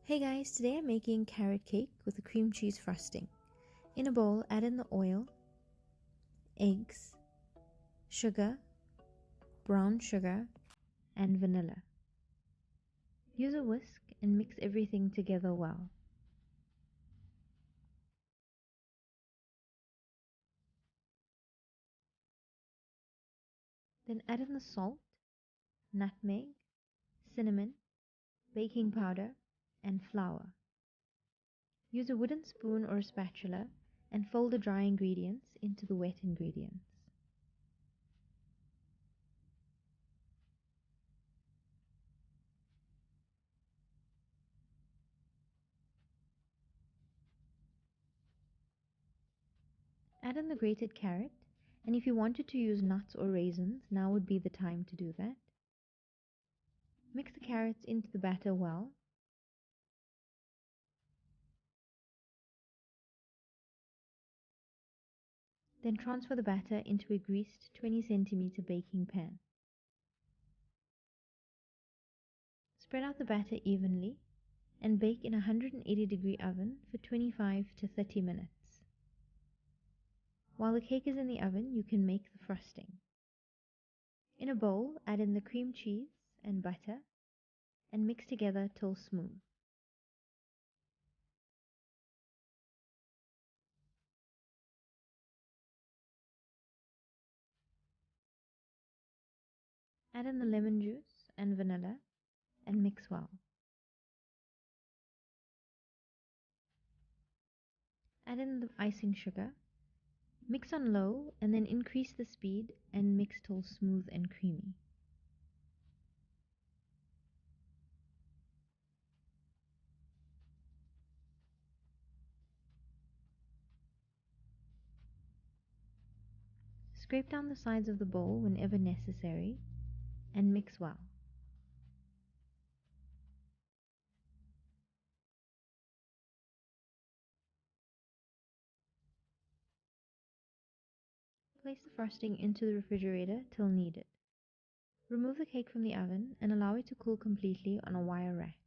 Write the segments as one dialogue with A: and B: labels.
A: Hey guys, today I'm making carrot cake with a cream cheese frosting. In a bowl, add in the oil, eggs, sugar, brown sugar, and vanilla. Use a whisk and mix everything together well. Then add in the salt, nutmeg, cinnamon, baking powder, and flour. Use a wooden spoon or a spatula and fold the dry ingredients into the wet ingredients. Add in the grated carrot, and if you wanted to use nuts or raisins, now would be the time to do that. Mix the carrots into the batter well. Then transfer the batter into a greased 20 centimeter baking pan. Spread out the batter evenly and bake in a 180-degree oven for 25 to 30 minutes. While the cake is in the oven, you can make the frosting. In a bowl, add in the cream cheese and butter and mix together till smooth. Add in the lemon juice and vanilla and mix well. Add in the icing sugar. Mix on low and then increase the speed and mix till smooth and creamy. Scrape down the sides of the bowl whenever necessary and mix well. Place the frosting into the refrigerator till needed. Remove the cake from the oven and allow it to cool completely on a wire rack.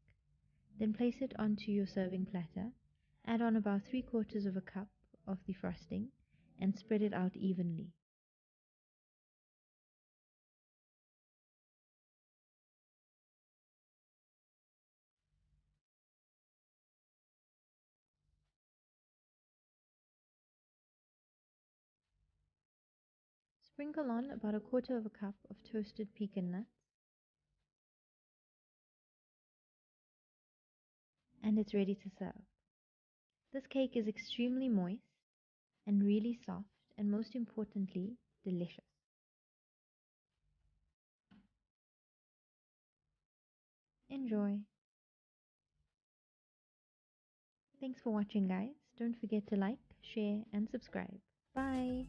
A: Then place it onto your serving platter, add on about 3/4 of a cup of the frosting and spread it out evenly. Sprinkle on about 1/4 of a cup of toasted pecan nuts and it's ready to serve. This cake is extremely moist and really soft and most importantly, delicious. Enjoy! Thanks for watching guys. Don't forget to like, share and subscribe. Bye!